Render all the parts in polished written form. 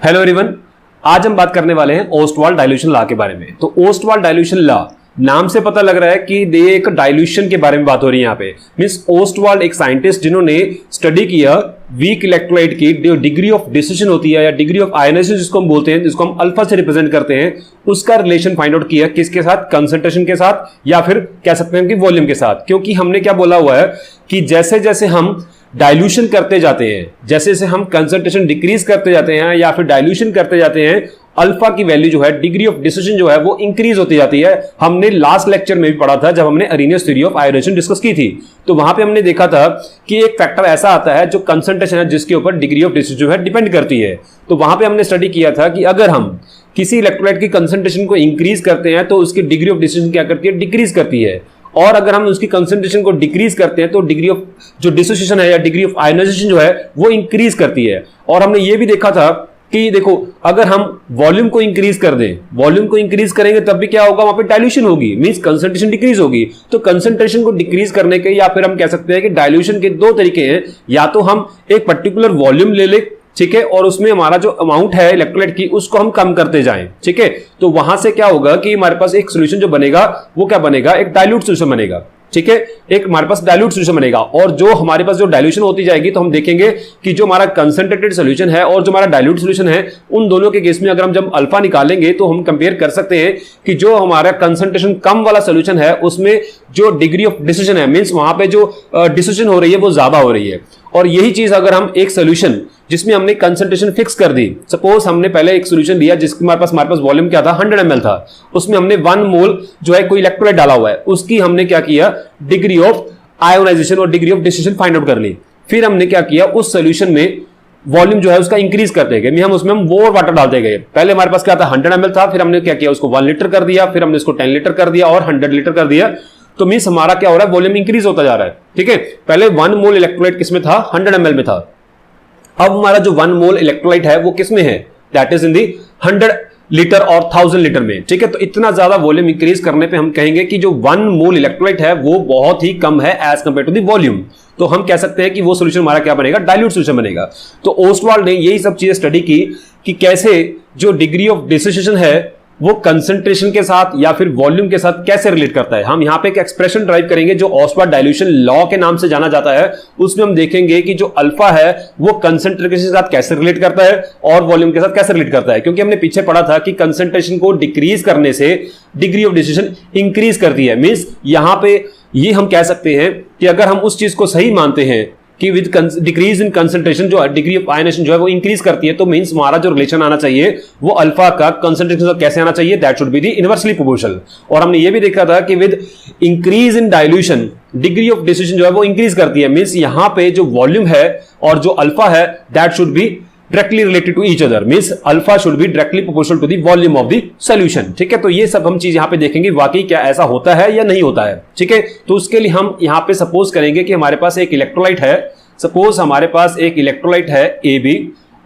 Hello everyone, आज हम बात करने वाले हैं ओस्टवाल्ड डाइल्यूशन लॉ के बारे में। तो ओस्टवाल्ड डाइल्यूशन लॉ नाम से पता लग रहा है कि ये एक डाइल्यूशन के बारे में बात हो रही है। यहाँ पे मींस ओस्टवाल्ड एक साइंटिस्ट जिन्होंने स्टडी किया वीक इलेक्ट्रोलाइट की जो डिग्री ऑफ डिसिशन होती है या डिग्री ऑफ आयनाइजेशन जिसको हम बोलते हैं, जिसको हम अल्फा से रिप्रेजेंट करते हैं, उसका रिलेशन फाइंड आउट किया किसके साथ, कंसंट्रेशन के साथ या फिर कह सकते हैं कि वॉल्यूम के साथ। क्योंकि हमने क्या बोला हुआ है कि जैसे जैसे हम डाइल्यूशन करते जाते हैं, जैसे जैसे हम कंसंट्रेशन डिक्रीज करते जाते हैं या फिर डाइल्यूशन करते जाते हैं, अल्फा की वैल्यू जो है, डिग्री ऑफ डिसिशन जो है वो इंक्रीज होती जाती है। हमने लास्ट लेक्चर में भी पढ़ा था जब हमने Arrhenius theory of ionization discuss की थी। तो वहां पे हमने देखा था कि एक फैक्टर ऐसा आता है जो कंसंट्रेशन है जिसके ऊपर डिग्री ऑफ डिसिशन जो है डिपेंड करती है। तो वहां पे हमने स्टडी किया था कि अगर हम किसी इलेक्ट्रोलाइट की कंसंट्रेशन को इंक्रीज करते हैं तो उसकी डिग्री ऑफ डिसिशन क्या करती है, डिक्रीज करती है। और अगर हम उसकी कंसंट्रेशन को डिक्रीज करते हैं तो डिग्री ऑफ जो डिसोसिएशन है या डिग्री ऑफ आयोनाइजेशन जो है वो इंक्रीज करती है। और हमने ये भी देखा था कि देखो अगर हम वॉल्यूम को इंक्रीज कर दें, वॉल्यूम को इंक्रीज करेंगे तब भी क्या होगा, वहां पे डाइल्यूशन होगी, मींस कंसंट्रेशन डिक्रीज होगी। तो कंसंट्रेशन को डिक्रीज करने के या फिर हम कह सकते हैं कि डाइल्यूशन के दो तरीके हैं। या तो हम एक पर्टिकुलर वॉल्यूम ले ले, ठीक है, और उसमें हमारा जो अमाउंट है इलेक्ट्रोलाइट की उसको हम कम करते जाएं, ठीक है। तो वहां से क्या होगा कि हमारे पास एक सोल्यूशन जो बनेगा वो क्या बनेगा, एक डाइल्यूट सोल्यूशन बनेगा, ठीक है। एक हमारे पास डाइल्यूट सोल्यूशन बनेगा और जो हमारे पास जो डाइल्यूशन होती जाएगी तो हम देखेंगे कि जो हमारा कंसंट्रेटेड सोल्यूशन है और जो हमारा डाइल्यूट सोल्यूशन है, उन दोनों के केस में अगर हम जब अल्फा निकालेंगे तो हम कंपेयर कर सकते हैं कि जो हमारा कंसंट्रेशन कम वाला सोल्यूशन है उसमें जो डिग्री ऑफ डिसिशन है, मींस वहां पे जो डिसिशन हो रही है वो ज्यादा हो रही है। और यही चीज अगर हम एक सोल्यूशन जिसमें हमने कंसंट्रेशन फिक्स कर दी, सपोज हमने पहले एक सोल्यूशन लिया जिसके हमारे पास वॉल्यूम क्या था, 100 ml था, उसमें हमने 1 मोल जो है कोई इलेक्ट्रोलाइट डाला हुआ है, उसकी हमने क्या किया, डिग्री ऑफ आयोनाइजेशन और degree of decision find out कर ली। फिर हमने क्या किया, उस सोल्यूशन में वॉल्यूम जो है उसका इंक्रीज करते गए, हम उसमें वो वाटर डालते गए। पहले हमारे पास क्या था, 100 ml था, फिर हमने क्या किया, उसको 1 लीटर कर दिया, फिर हमने उसको 10 लीटर कर दिया और 100 लीटर कर दिया। तो मींस हमारा क्या हो रहा है, वॉल्यूम इंक्रीज होता जा रहा है, ठीक है। पहले 1 मोल इलेक्ट्रोलाइट किसमें था, 100 ml में था। अब हमारा जो 1 मोल इलेक्ट्रोलाइट है वो किसमें है, that is in the 100 litre और 1000 लीटर में, ठीक है। तो इतना ज्यादा वॉल्यूम इंक्रीज करने पे हम कहेंगे कि जो 1 मोल इलेक्ट्रोलाइट है वो बहुत ही कम है as compare to the volume. तो हम कह सकते हैं कि वो सोल्यूशन हमारा क्या बनेगा, डाइल्यूट सोल्यूशन बनेगा। तो ओस्टवाल्ड ने यही सब चीजें स्टडी की कि कैसे जो डिग्री ऑफ डिसोसिएशन है वो कंसंट्रेशन के साथ या फिर वॉल्यूम के साथ कैसे रिलेट करता है। हम यहां पे एक एक्सप्रेशन ड्राइव करेंगे जो ओस्टवाल्ड डाइल्यूशन लॉ के नाम से जाना जाता है। उसमें हम देखेंगे कि जो अल्फा है वो कंसंट्रेशन के साथ कैसे रिलेट करता है और वॉल्यूम के साथ कैसे रिलेट करता है। क्योंकि हमने पीछे पढ़ा था कि कंसंट्रेशन को डिक्रीज करने से डिग्री ऑफ डिसिशन इंक्रीज करती है। मींस यहां पे ये हम कह सकते हैं कि अगर हम उस चीज को सही मानते हैं कि विद डिक्रीज इन कंसंट्रेशन जो डिग्री ऑफ आयोनाइजेशन जो है वो इंक्रीज करती है, तो मींस हमारा जो रिलेशन आना चाहिए वो अल्फा का कंसंट्रेशन से कैसे आना चाहिए, that should be the inversely proportional. और हमने ये भी देखा था कि with increase in dilution degree of decision जो है वो इंक्रीज करती है। मींस यहां पे जो वॉल्यूम है और जो अल्फा है that should be directly related to each other, means alpha should be directly proportional to the volume of the solution, ठीक है। तो ये सब हम चीज यहां पे देखेंगे वाकई क्या ऐसा होता है या नहीं होता है, ठीक है। तो उसके लिए हम यहां पे सपोज करेंगे कि हमारे पास एक इलेक्ट्रोलाइट है, सपोज हमारे पास एक इलेक्ट्रोलाइट है AB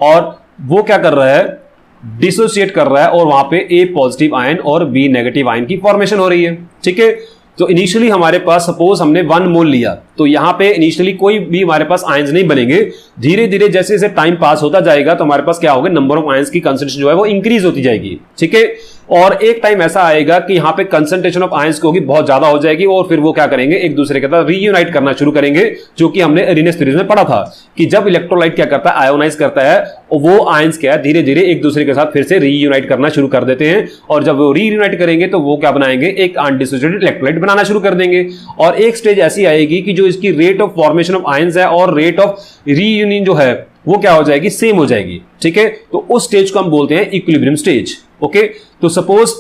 और वो क्या कर रहा है, डिसोसिएट कर रहा है और वहां पे A पॉजिटिव आयन और B नेगेटिव आयन की फॉर्मेशन हो रही है, ठीक है। तो इनिशियली हमारे पास सपोज हमने 1 मोल लिया, तो यहां पे इनिशियली कोई भी हमारे पास आयंस नहीं बनेंगे। धीरे धीरे जैसे जैसे टाइम पास होता जाएगा तो हमारे पास क्या होगा, नंबर ऑफ आयंस की कंसंट्रेशन जो है वो इंक्रीज होती जाएगी, ठीक है। और एक टाइम ऐसा आएगा कि यहां पे कंसंट्रेशन ऑफ आयंस होगी बहुत ज्यादा हो जाएगी और फिर वो क्या करेंगे, एक दूसरे के साथ रीयूनाइट करना शुरू करेंगे, जो कि हमने अरेनियस थ्योरी में पढ़ा था कि जब इलेक्ट्रोलाइट क्या करता है, आयोनाइज करता है, वो आयंस क्या है धीरे धीरे एक दूसरे के साथ फिर से रीयूनाइट करना शुरू कर देते हैं। और जब वो रीयूनाइट करेंगे तो वो क्या बनाएंगे, एक अनडिसोसिएटेड इलेक्ट्रोलाइट बनाना शुरू कर देंगे। और एक स्टेज ऐसी आएगी कि जो इसकी rate of formation of ions है और रेट ऑफ रीयूनियन जो है वो क्या हो जाएगी, सेम हो जाएगी, ठीक है। तो उस स्टेज को हम बोलते हैं इक्विलिब्रियम स्टेज, ओके। तो सपोज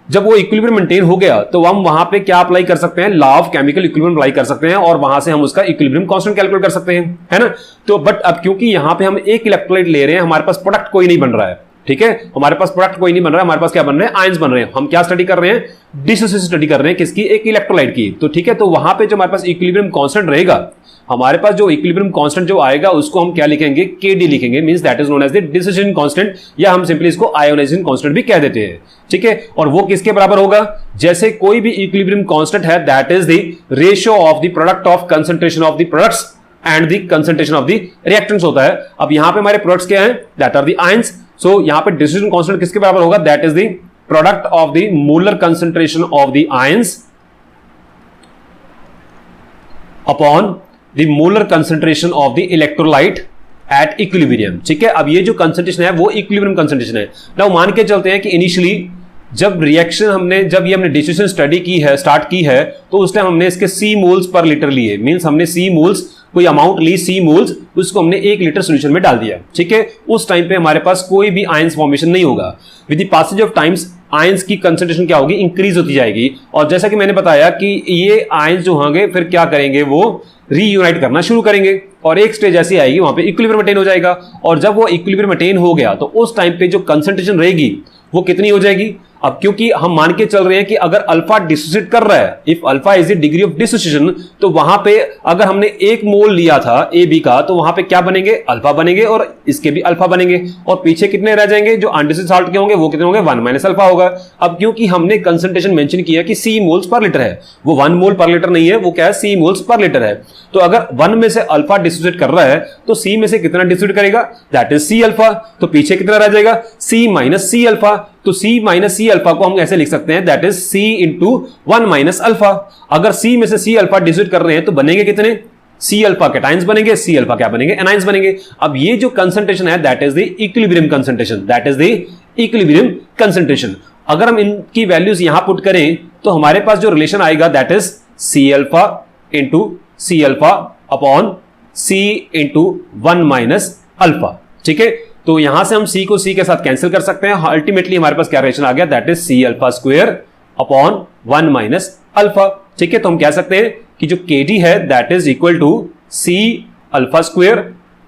जब वो इक्विलिब्रियम मेंटेन हो गया तो हम वहां पे क्या अप्लाई कर सकते हैं, law of chemical equilibrium apply कर सकते हैं और वहां से हम उसका इक्विलिब्रियम कांस्टेंट कैलकुलेट कर सकते हैं, है ना। तो बट अब क्योंकि यहां पे हम एक इलेक्ट्रोलाइट ले रहे हैं, हमारे पास प्रोडक्ट कोई नहीं बन रहा है, ठीक है। हमारे पास प्रोडक्ट कोई नहीं बन रहा है, हमारे पास क्या बन रहे हैं, आयंस बन रहे हैं। हम क्या स्टडी कर रहे हैं, डिसोसिएशन स्टडी कर रहे हैं, किसकी, एक इलेक्ट्रोलाइट की। तो ठीक है, तो वहां पे जो हमारे पास इक्विलिब्रियम कांस्टेंट रहेगा, हमारे पास जो इक्विलिब्रियम कांस्टेंट जो आएगा उसको हम क्या लिखेंगे, KD लिखेंगे, means that is known as the dissociation constant, या हम सिंपली इसको आयोनाइजेशन कांस्टेंट भी कह देते हैं, ठीक है। और वो किसके बराबर होगा, जैसे कोई भी इक्विलिब्रियम कांस्टेंट है that is the ratio of the product of concentration of the products and the concentration of the reactants होता है। अब यहां पे हमारे प्रोडक्ट्स क्या हैं, दैट आर द आयंस, सो यहां पे डिस्ट्रीब्यूशन कांस्टेंट किसके बराबर होगा, that is the product of the molar concentration of the ions upon the molar concentration of the electrolyte at equilibrium. ठीक है, अब ये जो कंसंट्रेशन है वो इक्विलिब्रियम कंसंट्रेशन है। नाउ मान के चलते हैं कि इनिशियली जब हमने डिस्ट्रीब्यूशन स्टडी की है, स्टार्ट की है, तो उस टाइम हमने इसके सी मोल्स पर लीटर लिए, मींस हमने सी मोल्स कोई अमाउंट ली, सी मोल्स, उसको हमने 1 लीटर सोल्यूशन में डाल दिया। ठीक है, उस टाइम पे हमारे पास कोई भी आयंस फॉर्मेशन नहीं होगा। With the passage of times ions की कंसंट्रेशन क्या होगी, इंक्रीज होती जाएगी। और जैसा कि मैंने बताया कि ये आयंस जो होंगे फिर क्या करेंगे, वो रीयूनाइट करना शुरू करेंगे और एक स्टेज ऐसी आएगी वहां पे इक्विलिब्रियम अटेन हो जाएगा। और जब वो इक्विलिब्रियम अटेन हो गया तो उस टाइम पे जो कंसंट्रेशन रहेगी वो कितनी हो जाएगी। अब क्योंकि हम मान के चल रहे हैं कि अगर अल्फा डिसोसिएट कर रहा है, if alpha is the degree of dissociation, तो वहां पे अगर हमने 1 मोल लिया था ए बी का, तो वहां पे क्या बनेंगे, अल्फा बनेंगे और इसके भी अल्फा बनेंगे। और पीछे कितने रह जाएंगे, जो अनडिसोसिएटेड साल्ट के होंगे वो कितने होंगे, 1 माइनस अल्फा होगा। अब क्योंकि हमने कंसंट्रेशन मेंशन किया कि सी मोल्स पर लीटर है, वो 1 मोल पर लीटर नहीं है, वो क्या है, सी मोल्स पर लीटर है। तो अगर 1 में से अल्फा डिसोसिएट कर रहा है तो सी में से कितना डिसोसिएट करेगा, दैट इज सी अल्फा। तो पीछे कितना रह जाएगा, सी माइनस सी अल्फा। तो सी माइनस सी अल्फा को हम ऐसे लिख सकते हैं, that is c into 1 minus alpha. अगर सी में से सी अल्फा डिसोसिएट कर रहे हैं तो बनेंगे कितने, सी अल्फा कैटायंस बनेंगे, सी अल्फा क्या बनेंगे, एनायंस बनेंगे। अब ये जो कंसंट्रेशन है that is the equilibrium concentration, that is the equilibrium concentration. अगर हम इनकी वैल्यूज यहां पुट करें तो हमारे पास जो रिलेशन आएगा that is c alpha into c alpha upon c into 1 minus alpha. ठीक है, तो यहां से हम c को c के साथ कैंसिल कर सकते हैं। अल्टीमेटली हमारे पास क्या रिलेशन आ गया, that is c alpha square upon 1 minus alpha. ठीक है, तो हम कह सकते हैं कि जो kd है that is equal to c alpha square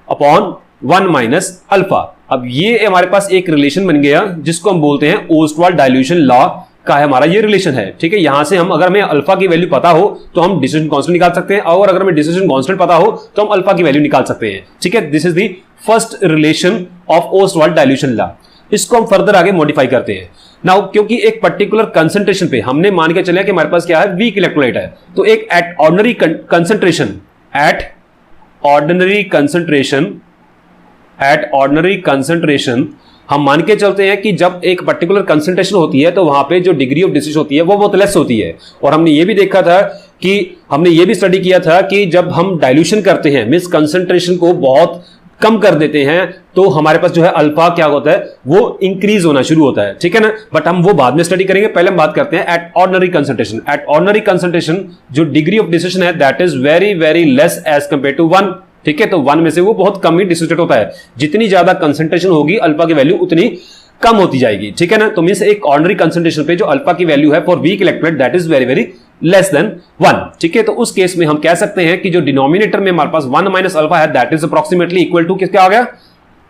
upon 1 minus alpha. अब ये हमारे पास एक रिलेशन बन गया जिसको हम बोलते हैं ओस्टवाल्ड डाइल्यूशन लॉ का है हमारा ये रिलेशन है। ठीक है, यहां से हम अगर हमें अल्फा की वैल्यू पता हो तो हम डिस्ट्रीब्यूशन कांस्टेंट निकाल सकते हैं, और अगर हमें डिस्ट्रीब्यूशन कांस्टेंट पता हो तो हम अल्फा की वैल्यू निकाल सकते हैं। ठीक है, this is the first relation of Ostwald dilution law. इसको हम फर्दर आगे मॉडिफाई करते हैं। नाउ क्योंकि एक पर्टिकुलर कंसंट्रेशन पे हमने मान के चले कि हमारे पास क्या है, वीक इलेक्ट्रोलाइट है, तो एक एट ऑर्डिनरी कंसंट्रेशन हम मान के चलते हैं कि जब एक पर्टिकुलर कंसंट्रेशन होती है तो वहां पे जो डिग्री ऑफ डिसोसिएशन होती है वो बहुत लेस होती है। और हमने ये भी देखा था कि हमने ये भी स्टडी किया था कि जब हम डाइल्यूशन करते हैं, मींस कंसंट्रेशन को बहुत कम कर देते हैं, तो हमारे पास जो है अल्फा क्या होता है, वो इंक्रीज होना शुरू होता है। ठीक है ना, बट हम वो बाद में स्टडी करेंगे, पहले हम बात करते हैं at ordinary concentration. At ordinary concentration जो डिग्री ऑफ डिसोसिएशन है that is very very less as compare to 1। ठीक है, तो 1 में से वो बहुत कम ही डिसोसिएट होता है। जितनी ज्यादा कंसंट्रेशन होगी अल्फा की वैल्यू उतनी कम होती जाएगी। ठीक है ना, तो मींस एक ऑर्डिनरी कंसंट्रेशन पे जो अल्फा की वैल्यू है for weak electrolyte that is very very less than 1। ठीक है, तो उस केस में हम कह सकते हैं कि जो डिनोमिनेटर में हमारे पास 1 माइनस अल्फा है that is approximately equal to किसका आ गया,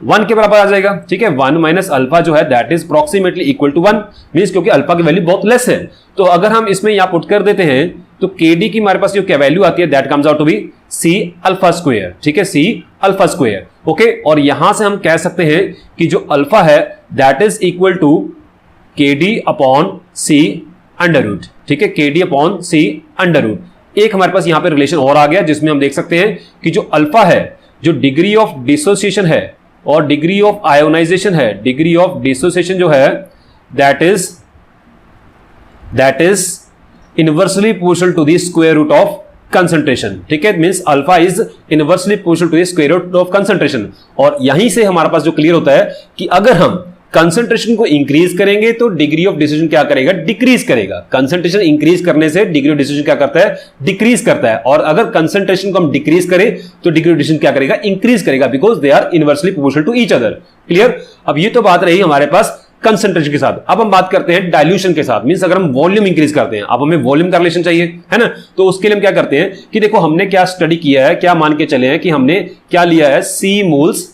1 के बराबर आ जाएगा। ठीक है, 1 माइनस अल्फा जो है that is approximately equal to 1, means क्योंकि अल्फा की वैल्यू बहुत लेस है। तो अगर हम इसमें यहां पुट कर देते हैं तो kd की हमारे पास जो क्या वैल्यू आती है that comes out to be c alpha square. ठीक है, सी अल्फा स्क्वायर। ओके, और यहां से हम कह सकते हैं कि जो अल्फा है that is equal to kd upon c under root. ठीक है, kd upon c under root. एक हमारे पास यहां पे रिलेशन और आ गया जिसमें हम देख सकते हैं कि जो अल्फा है, जो डिग्री ऑफ डिसोसिएशन है और डिग्री ऑफ आयोनाइजेशन है, डिग्री ऑफ डिसोसिएशन जो है that is inversely proportional to the square root of concentration. ठीक है, means alpha is inversely proportional to the square root of concentration. और यहीं से हमारे पास जो क्लियर होता है कि अगर हम कंसंट्रेशन को इंक्रीज करेंगे तो डिग्री ऑफ डिसोसिएशन क्या करेगा, डिक्रीज करेगा। कंसंट्रेशन इंक्रीज करने से डिग्री ऑफ डिसोसिएशन क्या करता है, डिक्रीज करता है। और अगर कंसंट्रेशन को हम डिक्रीज करें तो डिग्री ऑफ डिसोसिएशन क्या करेगा, इंक्रीज करेगा, because they are inversely proportional to each other. Clear. अब ये तो बात रही हमारे पास कंसंट्रेशन के साथ। अब हम बात करते हैं डाइल्यूशन के साथ, मींस अगर हम वॉल्यूम इंक्रीज करते हैं, अब हमें वॉल्यूम का रिलेशन चाहिए, है ना। तो उसके लिए हम क्या करते हैं कि देखो हमने क्या स्टडी किया है, क्या मान के चले हैं कि हमने क्या लिया है, सी मोल्स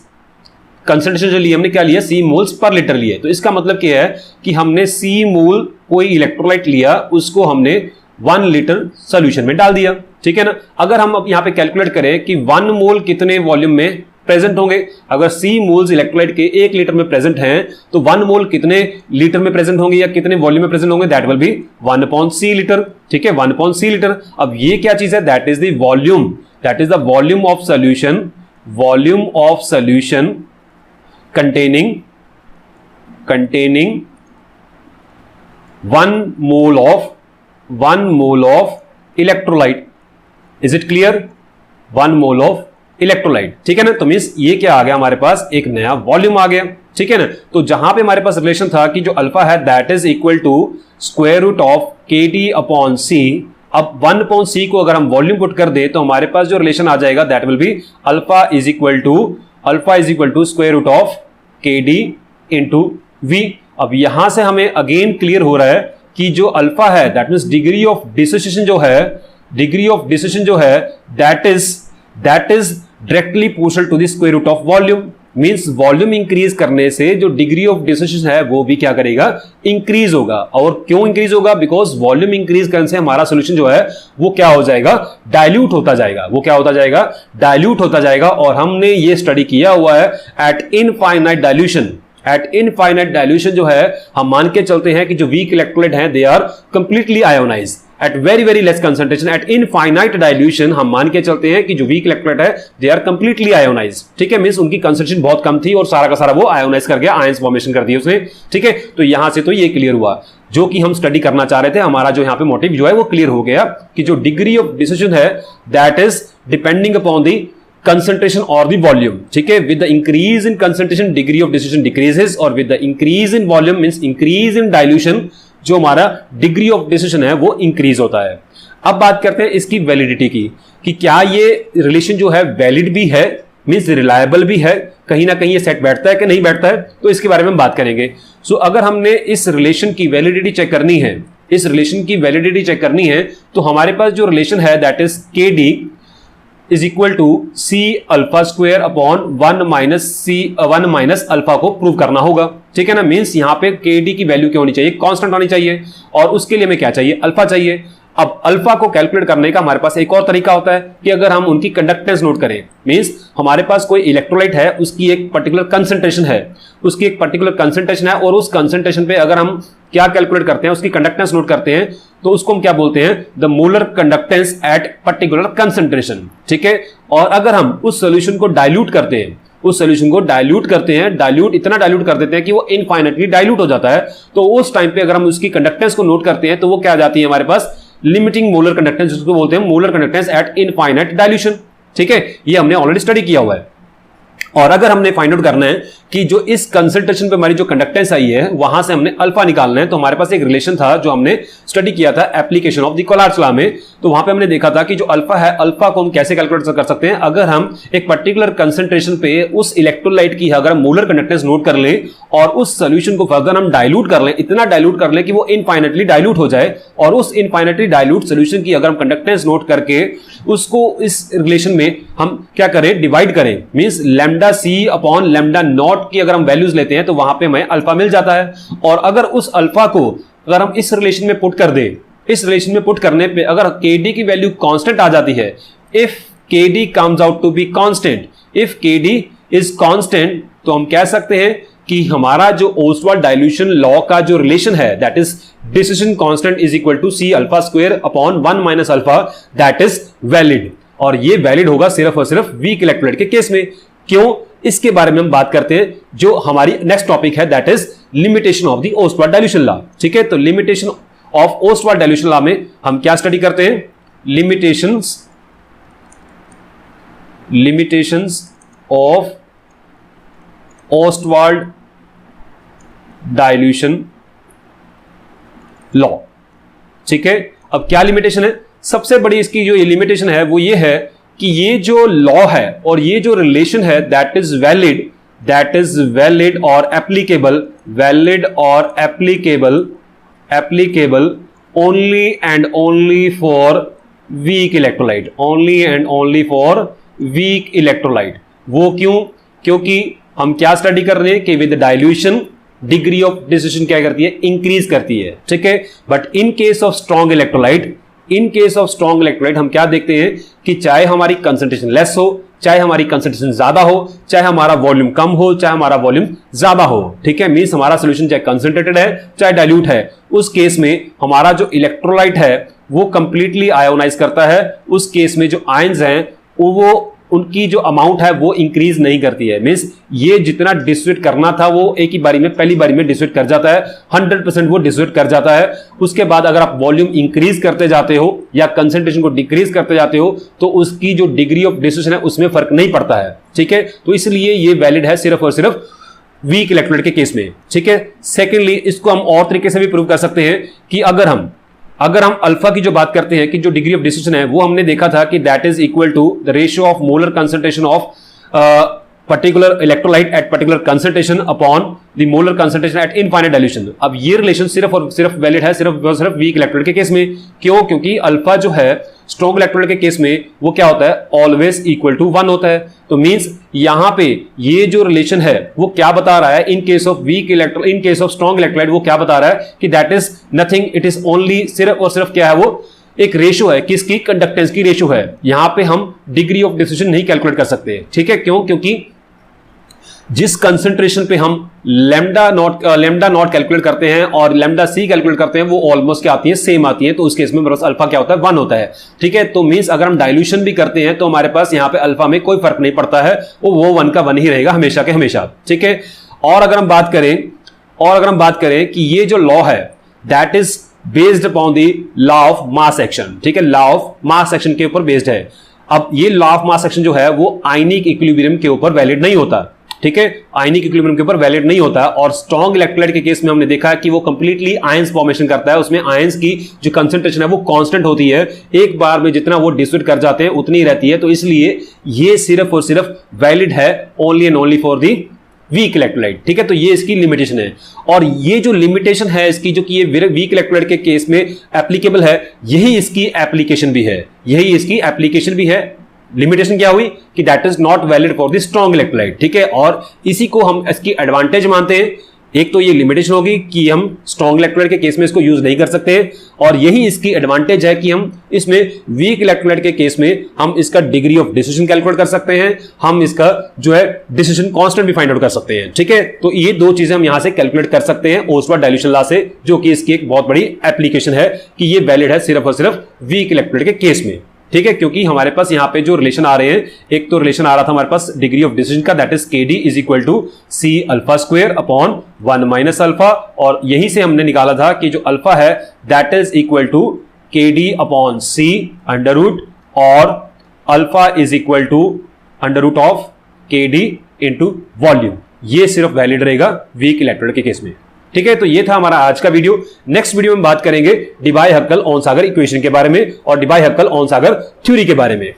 कंसंट्रेशन जो लिए हमने क्या लिया, सी मोल्स पर लीटर लिए। तो इसका मतलब क्या है कि हमने सी मोल कोई इलेक्ट्रोलाइट लिया, उसको हमने 1 लीटर सोल्यूशन में डाल दिया। ठीक है ना। अगर हम अब यहां पे कैलकुलेट करें कि 1 मोल कितने वॉल्यूम में प्रेजेंट होंगे, अगर सी मोल्स इलेक्ट्रोलाइट के 1 लीटर में प्रेजेंट हैं तो 1 मोल कितने लीटर में प्रेजेंट होंगे या कितने वॉल्यूम में प्रेजेंट होंगे, that will B 1/c litre. ठीक है, 1/c लीटर। अब ये क्या चीज है, that is the volume, that is the volume of solution, volume of solution containing containing 1 mole of electrolyte. Is it clear? 1 mole of electrolyte, ठीक है ना। तो मींस ये क्या आ गया हमारे पास, एक नया वॉल्यूम आ गया, ठीक है ना। तो जहां पे हमारे पास रिलेशन था कि जो अल्फा है that is equal to square root of k d upon c, अब 1 अपॉन सी को अगर हम वॉल्यूम पुट कर दे तो हमारे पास जो रिलेशन आ जाएगा that will be alpha is equal to square root of k d into v. अब यहां से हमें अगेन क्लियर हो रहा है कि जो अल्फा है that means degree of dissociation जो है that is directly proportional to the square root of volume. Means volume increase करने से जो डिग्री ऑफ डिसोसिएशन है वो भी क्या करेगा, इंक्रीज होगा। और क्यों इंक्रीज होगा, बिकॉज वॉल्यूम इंक्रीज करने से हमारा सॉल्यूशन जो है वो क्या हो जाएगा, डाइल्यूट होता जाएगा। और हमने ये स्टडी किया हुआ है एट इनफाइनाइट डाइल्यूशन जो है हम मान के चलते हैं कि जो वीक इलेक्ट्रोलाइट हैं they are completely ionized at very less concentration. At infinite dilution हम मान के चलते हैं कि जो वीक इलेक्ट्रोलाइट है दे आर कंप्लीटली आयोनाइज्ड, ठीक है। मींस उनकी कंसंट्रेशन बहुत कम थी और सारा का सारा वो आयोनाइज करके आयंस फॉर्मेशन कर दिए उसने, ठीक है। तो यहां से तो ये क्लियर हुआ जो कि हम स्टडी करना चाह रहे थे, हमारा जो यहां पे मोटिव जो है वो क्लियर हो गया कि जो डिग्री ऑफ डिसोसिएशन है that is depending upon the concentration or the volume, ठीक है। with the increase in concentration degree of dissociation decreases और with the increase in volume means increase in dilution जो हमारा degree of dissociation है वो increase होता है। अब बात करते हैं इसकी वैलिडिटी की कि क्या ये रिलेशन जो है वैलिड भी है, मीन्स रिलायबल भी है, कहीं ना कहीं ये सेट बैठता है कि नहीं बैठता है, तो इसके बारे में हम बात करेंगे। सो अगर हमने इस रिलेशन की वैलिडिटी चेक करनी है तो हमारे पास जो रिलेशन है that is k d is equal to c alpha square upon 1 minus alpha को प्रूव करना होगा, ठीक है ना। मींस यहां पे के डी की वैल्यू क्या होनी चाहिए, कांस्टेंट होनी चाहिए, और उसके लिए हमें क्या चाहिए, अल्फा चाहिए। अब अल्फा को कैलकुलेट करने का हमारे पास एक और तरीका होता है कि अगर हम उनकी कंडक्टेंस नोट करें, मींस हमारे पास कोई इलेक्ट्रोलाइट है, उसकी एक पर्टिकुलर कंसंट्रेशन है, और उस कंसंट्रेशन पे अगर हम क्या कैलकुलेट करते हैं, उसकी कंडक्टेंस नोट करते हैं, तो उसको हम क्या बोलते हैं, the molar conductance eight particular concentration, ठीक है। और अगर हम उस सोल्यूशन को डाइल्यूट करते हैं, इतना डाइल्यूट कर देते हैं कि वो इनफाइनाइटली डाइल्यूट हो जाता है, तो उस टाइम पे अगर हम उसकी कंडक्टेंस को नोट करते हैं तो वो क्या आ जाती है हमारे पास, लिमिटिंग मोलर कंडक्टेंस, जिसको बोलते हैं molar conductance eight infinite dilution, ठीक है। ये हमने ऑलरेडी स्टडी किया हुआ है। और अगर हमने फाइंड आउट करना है कि जो इस कंसंट्रेशन पे हमारी जो कंडक्टेंस आई है वहां से हमने अल्फा निकालना है, तो हमारे पास एक रिलेशन था जो हमने स्टडी किया था एप्लीकेशन ऑफ द कोलार्ड्स लॉ में। तो वहां पे हमने देखा था कि जो अल्फा है, अल्फा को हम कैसे कैलकुलेट कर सकते हैं, अगर हम एक पर्टिकुलर कंसंट्रेशन पे उस इलेक्ट्रोलाइट की अगर हम मोलर कंडक्टेंस नोट कर लें और उस सोल्यूशन को फर्दर हम डाइल्यूट कर लें, इतना डाइल्यूट कर लें कि वो इनफाइनाइटली डाइल्यूट हो जाए, और उस इनफाइनाइटली डाइल्यूट सोल्यूशन की अगर हम कंडक्टेंस नोट करके उसको इस रिलेशन में हम क्या करें, डिवाइड करें, means lambda c upon lambda not की अगर हम वैल्यूज लेते हैं तो वहां पे हमें अल्फा मिल जाता है। और अगर उस अल्फा को अगर हम इस रिलेशन में पुट कर दें, इस रिलेशन में पुट करने पे अगर kd की वैल्यू कांस्टेंट आ जाती है, if kd comes out to be constant, if kd is constant, तो हम कह सकते हैं कि हमारा जो ओस्टवाल्ड डाइल्यूशन लॉ का जो रिलेशन है that is dissociation constant is equal to c alpha square upon 1 minus alpha, that is valid. और ये वैलिड होगा सिर्फ और सिर्फ वीक इलेक्ट्रोलाइट के केस में। क्यों, इसके बारे में हम बात करते हैं, जो हमारी नेक्स्ट टॉपिक है that is limitation of the Ostwald dilution law, ठीक है। तो limitation of Ostwald dilution law में हम क्या स्टडी करते हैं, limitations of Ostwald dilution law, ठीक है। अब क्या लिमिटेशन है, सबसे बड़ी इसकी जो लिमिटेशन है वो ये है कि ये जो लॉ है और ये जो रिलेशन है दैट इज वैलिड और applicable only and only for weak electrolyte, वो क्यों, क्योंकि हम क्या स्टडी कर रहे हैं कि with dilution degree of dissociation क्या करती है, इंक्रीज करती है, ठीक है। But in case of strong electrolyte हम क्या देखते हैं कि चाहे हमारी कंसंट्रेशन लेस हो, चाहे हमारी कंसंट्रेशन ज्यादा हो, चाहे हमारा वॉल्यूम कम हो, चाहे हमारा वॉल्यूम ज्यादा हो, ठीक है। मींस हमारा सॉल्यूशन चाहे कंसंट्रेटेड है चाहे डाइल्यूट है, उस केस में हमारा जो इलेक्ट्रोलाइट है वो कंप्लीटली आयोनाइज करता है। उस केस में जो आयंस हैं वो उनकी जो अमाउंट है वो इंक्रीज नहीं करती है। मींस ये जितना डिस्ट्रीब्यूट करना था वो एक ही बारी में, पहली बारी में डिस्ट्रीब्यूट कर जाता है, 100% वो डिस्ट्रीब्यूट कर जाता है। उसके बाद अगर आप वॉल्यूम इंक्रीज करते जाते हो या कंसंट्रेशन को डिक्रीज करते जाते हो तो उसकी जो डिग्री ऑफ डिस्ट्रीब्यूशन है उसमें फर्क नहीं पड़ता है। ठीक है, तो इसलिए ये वैलिड है सिर्फ और सिर्फ वीक इलेक्ट्रोलाइट के केस में। ठीक है, सेकेंडली इसको हम और तरीके से भी प्रूव कर सकते हैं कि अगर हम अल्फा की जो बात करते हैं कि जो डिग्री ऑफ डिस्ट्रीब्यूशन है वो हमने देखा था कि that is equal to the ratio of molar concentration of particular electrolyte at particular concentration upon the molar concentration at infinite dilution. अब ये रिलेशन सिर्फ और सिर्फ वैलिड है सिर्फ और सिर्फ वीक इलेक्ट्रोलाइट के केस में। क्यों? क्योंकि अल्फा जो है स्ट्रॉन्ग इलेक्ट्रोलाइट के केस में वो क्या होता है, ऑलवेज इक्वल टू 1 होता है। तो मींस यहां पे ये जो रिलेशन है वो क्या बता रहा है, in case of weak electro, in case of strong electrolyte वो क्या बता रहा है कि that is nothing, it is only, सिर्फ और सिर्फ क्या है, वो एक रेशियो है, किसकी, कंडक्टेंस की रेशियो है। यहां पे हम डिग्री ऑफ डिफ्यूजन नहीं कैलकुलेट कर सकते। ठीक है, क्यों? क्योंकि जिस कंसंट्रेशन पे हम लैम्डा नॉट कैलकुलेट करते हैं और लैम्डा सी कैलकुलेट करते हैं वो ऑलमोस्ट क्या आती है, सेम आती है। तो उस केस में बस अल्फा क्या होता है, 1 होता है। ठीक है, तो मींस अगर हम डाइल्यूशन भी करते हैं तो हमारे पास यहां पे अल्फा में कोई फर्क नहीं पड़ता है, वो 1 का 1 ही रहेगा हमेशा के हमेशा। ठीक है, और अगर हम बात करें कि ये जो लॉ है that is based upon the law of mass action. ठीक है, लॉ ऑफ मास एक्शन के ऊपर बेस्ड है। अब ये लॉ ऑफ मास एक्शन जो है वो आयनिक इक्विलिब्रियम के ऊपर वैलिड नहीं होता। ठीक है, आयनिक इक्विलिब्रियम के ऊपर वैलिड नहीं होता। और स्ट्रॉन्ग इलेक्ट्रोलाइट के केस में हमने देखा है कि वो कंप्लीटली आयंस फॉर्मेशन करता है, उसमें आयंस की जो कंसंट्रेशन है वो कांस्टेंट होती है, एक बार में जितना वो डिस्ट्रीब्यूट कर जाते हैं उतनी ही रहती है। तो इसलिए ये सिर्फ और सिर्फ वैलिड है only and only for the weak electrolyte. ठीक है, तो ये इसकी लिमिटेशन है। और ये जो लिमिटेशन है इसकी, जो कि ये वीक इलेक्ट्रोलाइट के केस में एप्लीकेबल है, यही इसकी एप्लीकेशन भी है। लिमिटेशन क्या हुई कि that is not valid for the strong electrolyte. ठीक है, और इसी को हम इसकी एडवांटेज मानते हैं। एक तो ये लिमिटेशन होगी कि हम स्ट्रॉन्ग इलेक्ट्रोलाइट के केस में इसको यूज नहीं कर सकते, और यही इसकी एडवांटेज है कि हम इसमें वीक इलेक्ट्रोलाइट के केस में हम इसका डिग्री ऑफ डिस्ट्रीब्यूशन कैलकुलेट कर सकते हैं, हम इसका जो है डिस्ट्रीब्यूशन कांस्टेंट भी फाइंड आउट कर सकते हैं। ठीक है, तो ये दो चीजें हम यहां से कैलकुलेट कर सकते हैं ओस्टवाल्ड डाइल्यूशन लॉ से, जो कि इसकी एक बहुत बड़ी एप्लीकेशन है कि ये वैलिड है सिर्फ और सिर्फ वीक इलेक्ट्रोलाइट के केस में। ठीक है, क्योंकि हमारे पास यहां पे जो रिलेशन आ रहे हैं, एक तो रिलेशन आ रहा था हमारे पास डिग्री ऑफ डिस्ट्रीब्यूशन का, that is KD is equal to C alpha square upon 1 minus alpha, और यहीं से हमने निकाला था कि जो अल्फा है that is equal to KD upon C under root, और alpha is equal to under root of KD into volume. ये सिर्फ वैलिड रहेगा वीक इलेक्ट्रोलाइट के केस में। ठीक है, तो ये था हमारा आज का वीडियो। नेक्स्ट वीडियो में बात करेंगे डिबाय-हक्कल-ओहनसागर इक्वेशन के बारे में और डिबाय-हक्कल-ओहनसागर थ्योरी के बारे में।